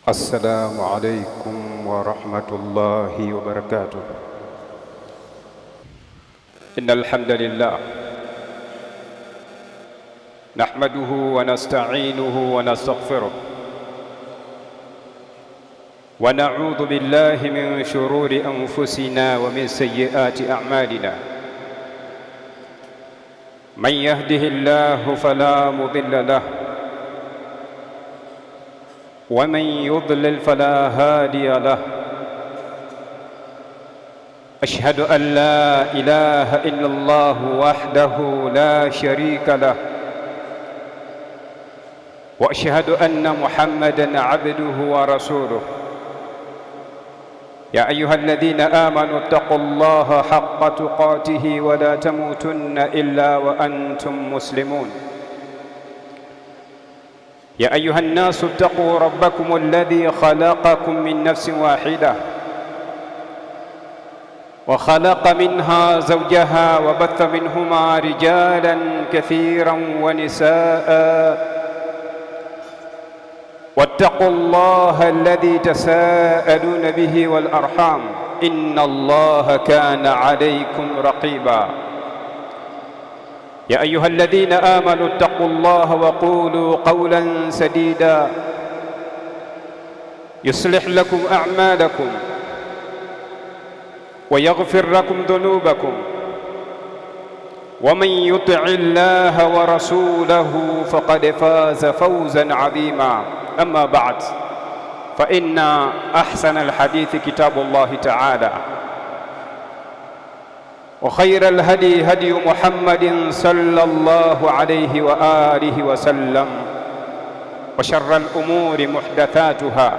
السلام عليكم ورحمة الله وبركاته. إن الحمد لله نحمده ونستعينه ونستغفره ونعوذ بالله من شرور أنفسنا ومن سيئات أعمالنا. من يهده الله فلا مضل له ومن يضلل فلا هادي له. أشهد أن لا إله إلا الله وحده لا شريك له، وأشهد أن محمدًا عبده ورسوله. يا أيها الذين آمنوا اتقوا الله حق تقاته ولا تموتن إلا وأنتم مسلمون. يا أيها الناس اتقوا ربكم الذي خلقكم من نفس واحدة وخلق منها زوجها وبث منهما رجالا كثيرا ونساء، واتقوا الله الذي تساءلون به والأرحام إن الله كان عليكم رقيبا. يا أيها الذين آمنوا اتقوا الله وقولوا قولا سديدا يصلح لكم أعمالكم ويغفر لكم ذنوبكم، ومن يطع الله ورسوله فقد فاز فوزا عظيما. أما بعد، فإن أحسن الحديث كتاب الله تعالى، وخير الهدي هدي محمد صلى الله عليه وآله وسلم، وشر الأمور محدثاتها،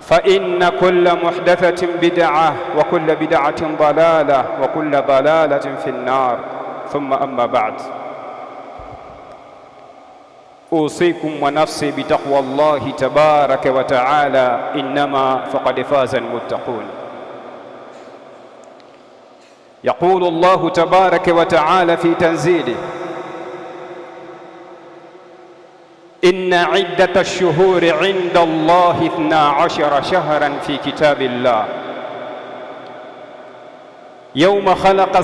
فإن كل محدثة بدعة وكل بدعة ضلالة وكل ضلالة في النار. ثم أما بعد، أوصيكم ونفسي بتقوى الله تبارك وتعالى، إنما فقد فاز المتقون. يقول الله تبارك وتعالى في تنزيله: إن عدة الشهور عند الله 12 شهرا في كتاب الله يوم خلق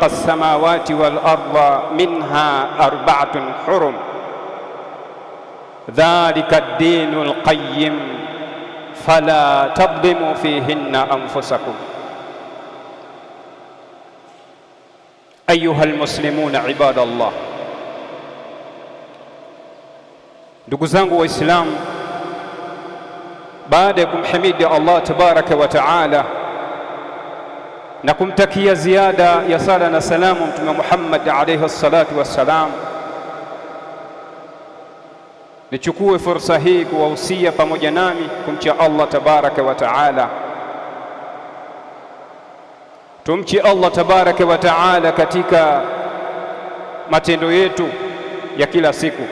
السماوات والأرض منها 4 حرم، ذلك الدين القيم فلا تظلموا فيهن أنفسكم. أيها المسلمون عباد الله، ndugu zangu Waislamu, baada ya kumhimidi Allah tabaraka wa taala na kumtakia ziada ya sala na salamu Mtume Muhammad alayhi salatu wassalam, nichukue fursa hii kuwahusia pamoja nami kumcha Allah tabaraka wa taala. Tumchi Allah tabaraka wa taala katika matendo yetu ya kila siku.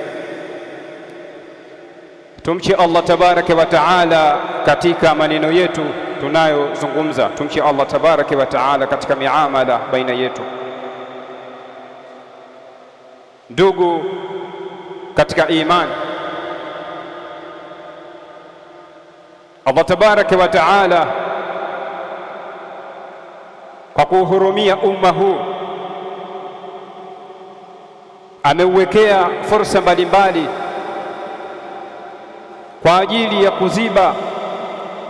Tumchi Allah tabaraka wa taala katika maneno yetu tunayozungumza. Tumchi Allah tabaraka wa taala katika miamala baina yetu. Ndugu katika imani, Allah tabaraka wa taala kwa kuhurumia umma huu ameuwekea fursa mbalimbali kwa ajili ya kuziba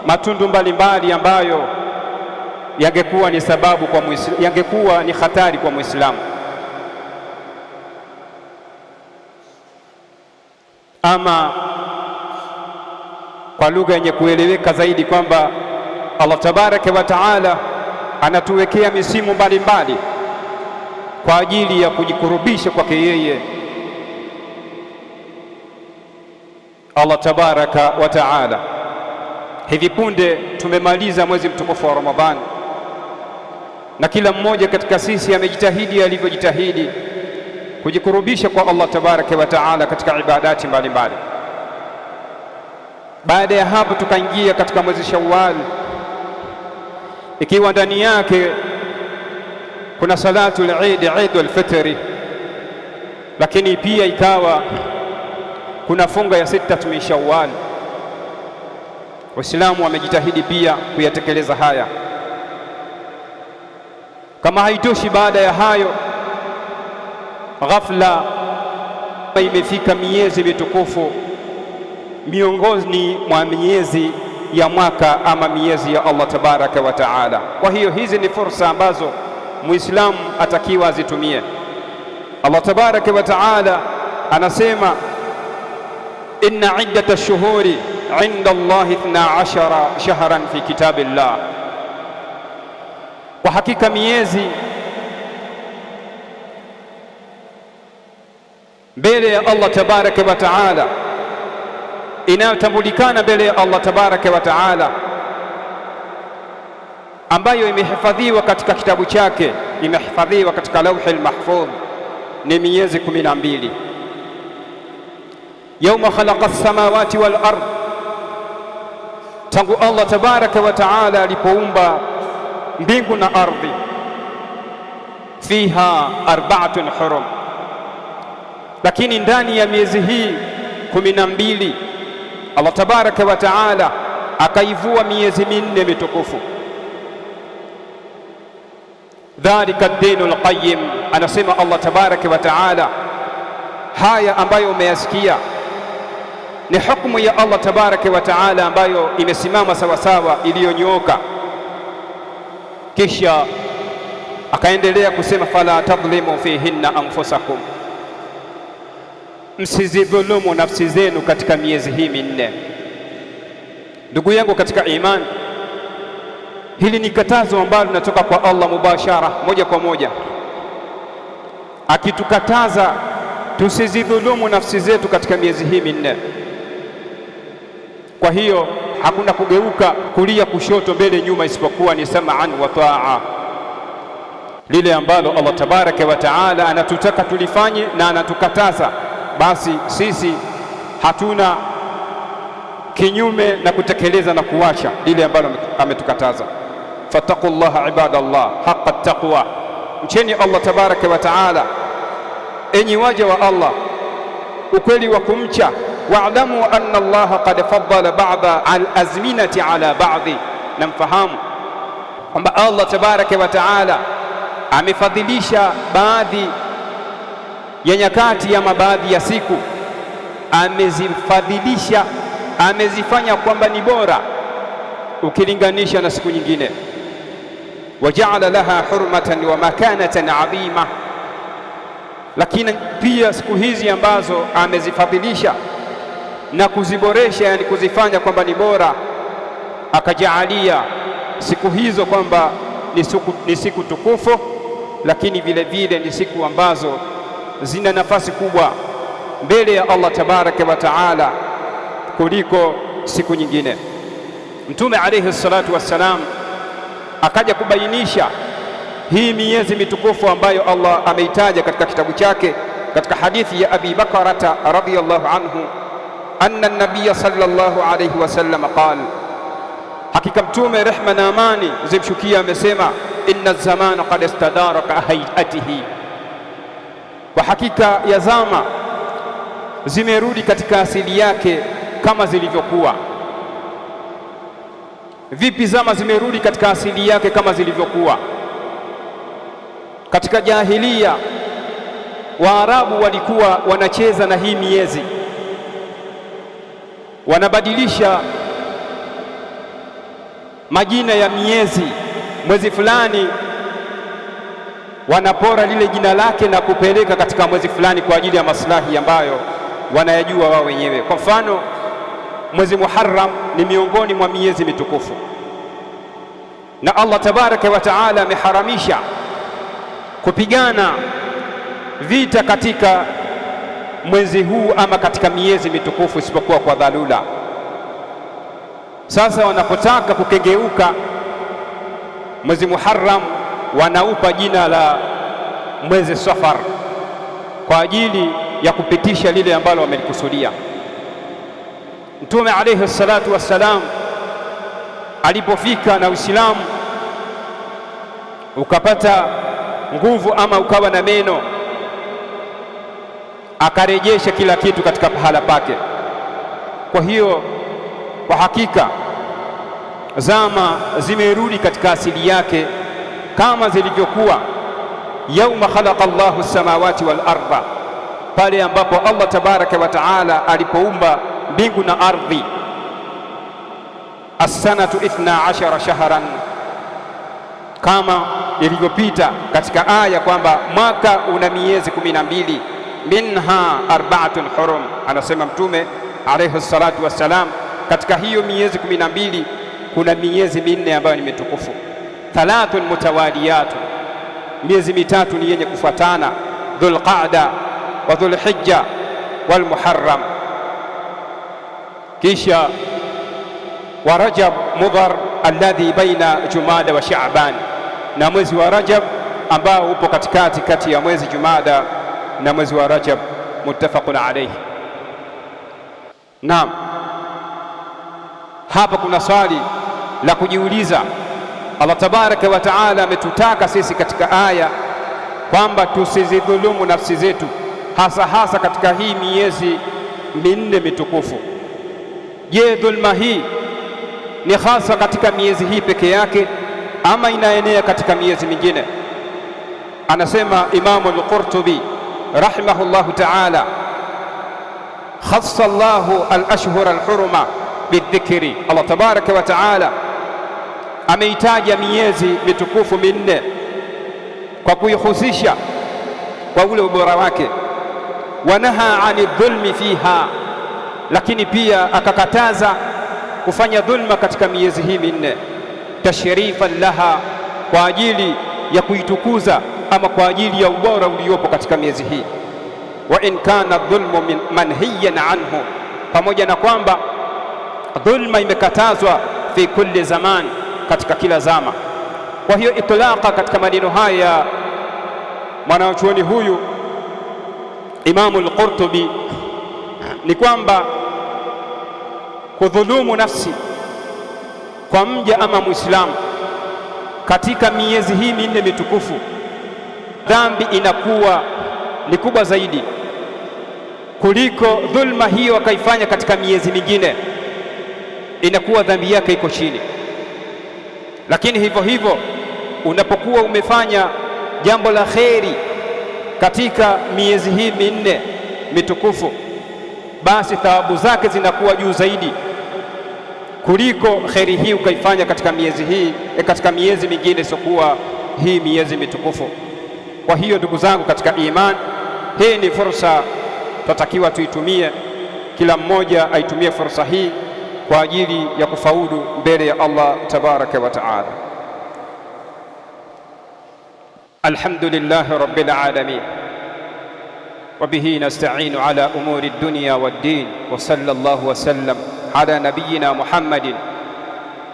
matundu mbalimbali ambayo yangekuwa ni sababu kwa Muislamu, yangekuwa ni hatari kwa Muislamu. Ama kwa lugha yenye kueleweka zaidi kwamba Allah tabaraka wa taala anatuwekea misimu mbalimbali kwa ajili ya kujikurubisha kwake yeye. Allah tabaraka wa taala, hivi punde tumemaliza mwezi mtukufu wa Ramadhani, na kila mmoja katika sisi amejitahidi alivyojitahidi kujikurubisha kwa Allah tabaraka wa taala katika ibadati mbalimbali. Baada ya hapo tukaingia katika mwezi Shawwal, ikiwa ndani yake kuna salatu al-Eid, Eidul Fitri, lakini pia ikawa kuna funga ya sita min Shawwal. Waislamu wamejitahidi pia kuyatekeleza haya. Kama haitoshi, baada ya hayo ghafla imefika miezi mitukufu miongoni mwa miezi ya mwaka ama miezi ya Allah tabaraka wa taala. Kwa hiyo hizi ni fursa ambazo Muislamu atakiwa azitumie. Allah tabaraka wa taala anasema inna iddata shuhuri inda Allahi 12 shahran fi kitabillah, kwa hakika miezi mbele ya Allah tabaraka wa taala inayotambulikana mbele ya Allah tabaraka wa taala, ambayo imehifadhiwa katika kitabu chake, imehifadhiwa katika lauhil mahfudh, ni miezi 12. Yauma khalaqa as-samawati wal ard, tangu Allah tabaraka wa taala alipoumba mbingu na ardhi, fiha 4 hurum, lakini ndani ya miezi hii 12 Allah tabaraka wa taala akaivua miezi 4 mitukufu. Dhalika ad-dinul qayyim, anasema Allah tabaraka wa taala, haya ambayo umeyasikia ni hukumu ya Allah tabaraka wa taala ambayo imesimama sawa sawa, iliyonyooka. Kisha akaendelea kusema fala tadhlimu fihinna anfusakum, msizidhulumu nafsi zenu katika miezi hii 4. Ndugu yangu katika imani, hili ni katazo ambalo linatoka kwa Allah mubashara, moja kwa moja, akitukataza tusizidhulumu nafsi zetu katika miezi hii 4. Kwa hiyo hakuna kugeuka kulia kushoto mbele nyuma, isipokuwa ni sam'an wa ta'a, lile ambalo Allah tabaraka wa taala anatutaka tulifanye na anatukataza, basi sisi hatuna kinyume na kutekeleza na kuacha lile ambalo ametukataza. Fattaqullaha ibadallah haqqa taqwa, mcheni Allah tabaraka wa taala enyi waja wa Allah ukweli wa kumcha. Wa'lamu anna Allah qad faddala ba'da al-azminati ala ba'dhi, na mfahamu kwamba Allah tabaraka wa taala amefadhilisha baadhi ya nyakati ama baadhi ya siku, amezifadhilisha, amezifanya kwamba ni bora ukilinganisha na siku nyingine. Waja'ala laha hurmatan wa makanatan 'azima, lakini pia siku hizi ambazo amezifadhilisha na kuziboresha, yani kuzifanya kwamba ni bora, akajaalia siku hizo kwamba ni siku tukufu, lakini vile vile ni siku ambazo zina nafasi kubwa mbele ya Allah tabaraka wa taala kuliko siku nyingine. Mtume alayhi salatu wassalam akaja kubainisha hii miezi mitukufu ambayo Allah ameitaja katika kitabu chake, katika hadithi ya Abi Bakrata radhiyallahu anhu, anna an-nabiy sallallahu alayhi wasallam qala, hakika Mtume rehma na amani zimshukia amesema, inna az-zamana qad istadara ka hayatihi, kwa hakika ya zama zimerudi katika asili yake kama zilivyokuwa. Vipi zama zimerudi katika asili yake kama zilivyokuwa? Katika jahiliya Waarabu walikuwa wanacheza na hii miezi, wanabadilisha majina ya miezi. Mwezi fulani wanapora lile jina lake na kupeleka katika mwezi fulani kwa ajili ya maslahi ambayo wanayajua wao wenyewe. Kwa mfano, mwezi Muharram ni miongoni mwa miezi mitukufu, na Allah tabaraka wa taala ameharamisha kupigana vita katika mwezi huu ama katika miezi mitukufu isipokuwa kwa dharura. Sasa wanapotaka kukengeuka mwezi Muharram, wanaupa jina la mwezi Safar kwa ajili ya kupitisha lile ambalo wamelikusudia. Mtume alayhi salatu wassalam alipofika na Uislamu ukapata nguvu ama ukawa na meno, akarejesha kila kitu katika pahala pake. Kwa hiyo kwa hakika zama zimerudi katika asili yake kama zilivyokuwa yauma khalaqa Allahu samawati wal arda, pale ambapo Allah tabaraka wa taala alipoumba mbingu na ardhi. As-sanatu 12 shahran, kama ilivyopita katika aya kwamba mwaka una miezi 12, minha arba'atun hurum. Anasema Mtume alayhi salatu wassalam, katika hiyo miezi 12 kuna miezi minne ambayo ni mitukufu. Thalathun mutawaliyatun, miezi mitatu ni yenye kufuatana, Dhulqa'da wa Dhulhijja wal Muharram. Kisha wa Rajab Mudhar alladhi baina Jumada wa Sha'ban, na mwezi wa Rajab ambao upo katikati kati ya mwezi Jumada na mwezi wa Rajab, muttafaqun alayhi. Naam, hapa kuna swali la kujiuliza. Allah tabaraka wa taala ametutaka sisi katika aya kwamba tusizidhulumu nafsi zetu, hasa hasa katika hii miezi minne mitukufu. Je, dhulma hii ni hasa katika miezi hii peke yake ama inaenea katika miezi mingine? Anasema Imamu al-Qurtubi rahimahullahu ta'ala, khassa Allahu al-ashhur al-huruma bidhikri. Allah tabaraka wa taala ameitaja miezi mitukufu minne kwa kuihusisha kwa ule ubora wake. Wanaha ani dhulmi fiha, lakini pia akakataza kufanya dhulma katika miezi hii minne, tashrifan laha, kwa ajili ya kuitukuza ama kwa ajili ya ubora uliopo katika miezi hii. Wa in kana dhulmu manhiyan anhu, pamoja na kwamba dhulma imekatazwa fi kulli zaman, katika kila zama. Kwa hiyo itlaqa katika maneno haya mwanachuoni huyu Imamu al-Qurtubi ni kwamba kudhulumu nafsi kwa mja ama Muislamu katika miezi hii minne mitukufu, dhambi inakuwa ni kubwa zaidi kuliko dhulma hiyo akaifanya katika miezi mingine, inakuwa dhambi yake iko chini. Lakini hivyo hivyo unapokuwa umefanya jambo la kheri katika miezi hii minne mitukufu, basi thawabu zake zinakuwa juu zaidi kuliko kheri hii ukaifanya katika miezi hii katika miezi mingine isiyokuwa hii miezi mitukufu. Kwa hiyo ndugu zangu katika imani, hii ni fursa tunatakiwa tuitumie, kila mmoja aitumie fursa hii kwa ajili ya kufaulu mbele ya Allah tabaraka wa taala. Alhamdulillahi rabbil alamin wa bihi nasta'inu ala umuri ad-dunya wad-din, wa sallallahu wa sallam ala nabiyyina Muhammadin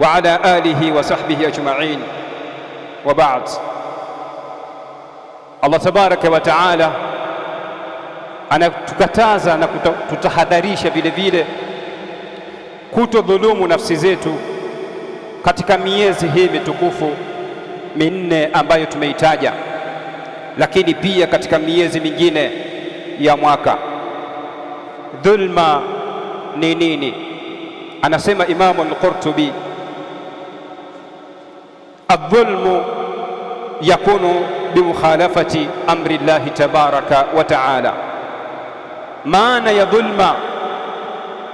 wa ala alihi wa sahbihi ajma'in, wa ba'd. Allah tabaraka wa taala anatukataza na kututahadharisha vile vile kutodhulumu nafsi zetu katika miezi hii mitukufu minne ambayo tumeitaja, lakini pia katika miezi mingine ya mwaka. Dhulma ni nini? Anasema Imamu al-Qurtubi, adh-dhulmu yakunu bimukhalafati amri Allahi tabaraka wa taala. Maana ya dhulma,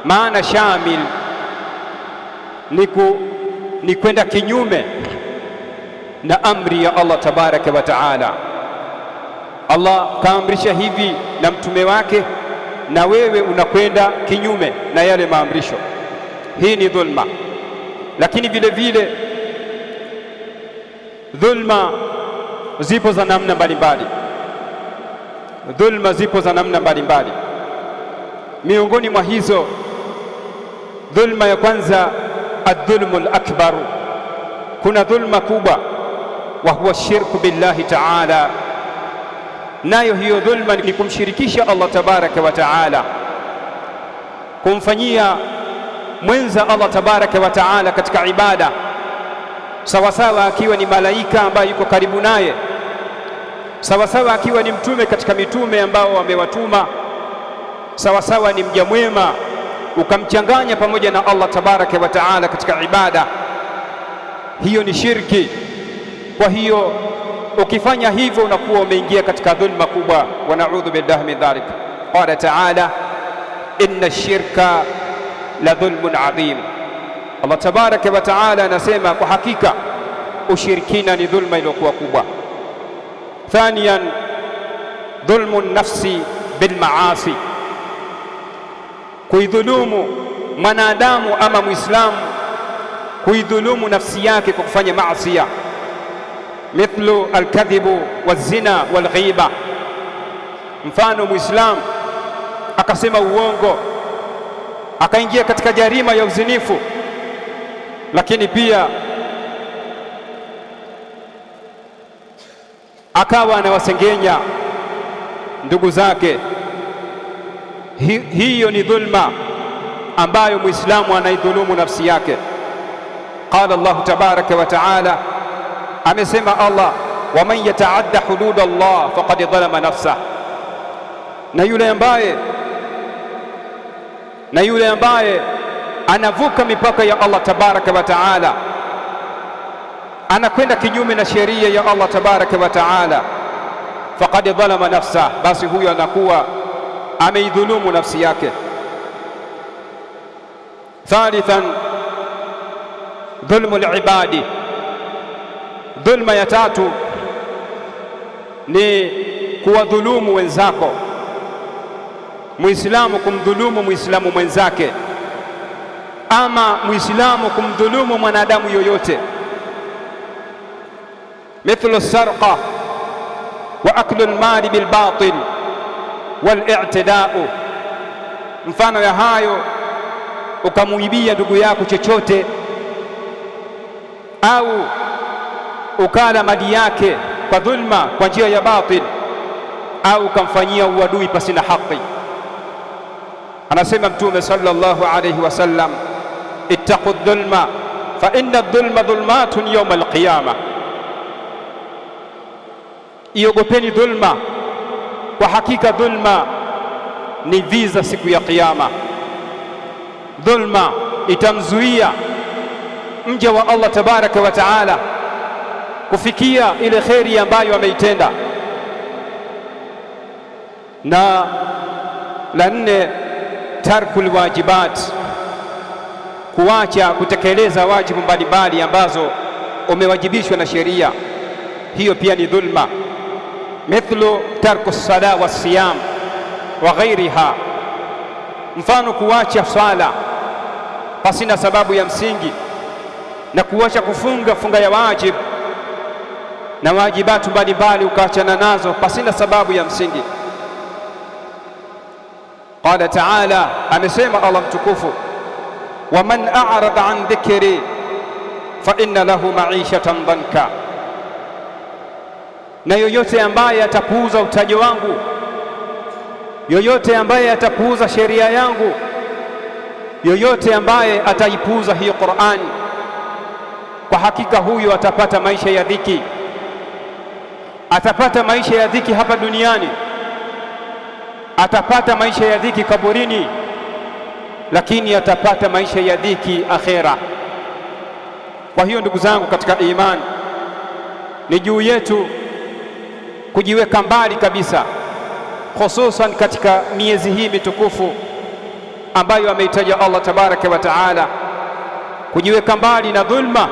maana shamil ni kwenda kinyume na amri ya Allah tabaraka wa taala. Allah kaamrisha hivi na mtume wake, na wewe unakwenda kinyume na yale maamrisho. Hii ni dhulma. Lakini vile vile dhulma zipo za namna mbalimbali. Dhulma zipo za namna mbalimbali. Miongoni mwa hizo, dhulma ya kwanza ad-dhulmu al-akbar, kuna dhulma kubwa, wa huwa shirku billahi ta'ala. Nayo hiyo dhulma ni kumshirikisha Allah tabaraka wa taala, kumfanyia mwenza Allah tabaraka wa taala katika ibada, sawasawa akiwa ni malaika ambaye yuko karibu naye, sawasawa akiwa ni mtume katika mitume ambao wamewatuma sawa sawa ni mja mwema, ukamchanganya pamoja na Allah tabaraka wa taala katika ibada, hiyo ni shirki. Kwa hiyo ukifanya hivyo unakuwa umeingia katika dhulma kubwa, wa na'udhu billahi min dhalik. Qala taala inna shirka la dhulmun adhim. Allah tabaraka wa taala anasema kwa hakika ushirikina ni dhulma iliyokuwa kubwa. Thaniyan dhulmu nafsi bil maasi, kuidhulumu mwanadamu ama muislamu kuidhulumu nafsi yake kwa kufanya maasi, mithlu alkadhibu wazina walghiba. Mfano muislamu akasema uongo, akaingia katika jarima ya uzinifu, lakini pia akawa anawasengenya ndugu zake. Hiyo ni dhulma ambayo muislamu anaidhulumu nafsi yake. Qala Allah tabaraka wa taala, amesema Allah, waman yataadda hudud Allah faqad dhalama nafsah, na yule ambaye anavuka mipaka ya Allah tabaraka wa taala, anakwenda kinyume na sheria ya Allah tabaraka wa taala, faqad dhalama nafsah, basi huyo anakuwa ameidhulumu nafsi yake. Thalithan dhulmu al-ibadi, dhulma ya tatu ni kuwadhulumu wenzako. Muislamu kumdhulumu muislamu mwenzake, ama muislamu kumdhulumu mwanadamu yoyote, mithlu sarqa wa aklu al-mali bil batil wal i'tida'u. Mfano ya hayo, ukamuibia ndugu yako chochote au ukala mali yake kwa dhulma, kwa njia ya batil, au ukamfanyia uadui pasina haki. Anasema Mtume sallallahu alayhi wasallam, ittaqu dhulma fa inna dhulma dhulmatun yawm alqiyama, iogopeni dhulma, kwa hakika dhulma ni viza siku ya Kiyama. Dhulma itamzuia mja wa Allah tabaraka wa taala kufikia ile kheri ambayo ameitenda. Na la nne, tarkul wajibat, kuacha kutekeleza wajibu mbalimbali ambazo umewajibishwa na sheria, hiyo pia ni dhulma, mithlu tarku sala wa siyam wa ghairiha. Mfano kuacha swala pasina sababu ya msingi, na kuacha kufunga funga ya wajib na wajibatu mbalimbali ukaachana nazo pasina sababu ya msingi. Qala taala, amesema Allah mtukufu, waman a'rada an dhikri fa inna lahu ma'ishatan dhanka, na yoyote ambaye atapuuza utajo wangu, yoyote ambaye atapuuza sheria yangu, yoyote ambaye ataipuuza hii Qur'an, kwa hakika huyo atapata maisha ya dhiki. Atapata maisha ya dhiki hapa duniani, atapata maisha ya dhiki kaburini, lakini atapata maisha ya dhiki akhera. Kwa hiyo ndugu zangu katika imani, ni juu yetu kujiweka mbali kabisa, hususan katika miezi hii mitukufu ambayo ameitaja Allah tabaraka wa taala, kujiweka mbali na dhulma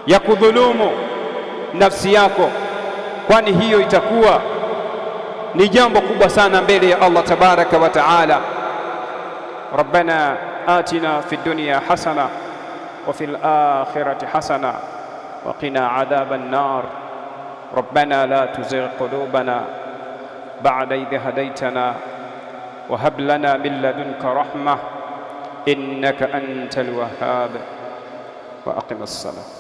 ya kudhulumu nafsi yako, kwani hiyo itakuwa ni jambo kubwa sana mbele ya Allah tabaraka wa taala. Rabbana atina fid dunya hasana wa fil akhirati hasana wa qina adhaban nar. Rabbana la tuzigh qulubana ba'da idh hadaytana wa hab lana min ladunka rahmah innaka antal wahhab. Wa aqimis salah.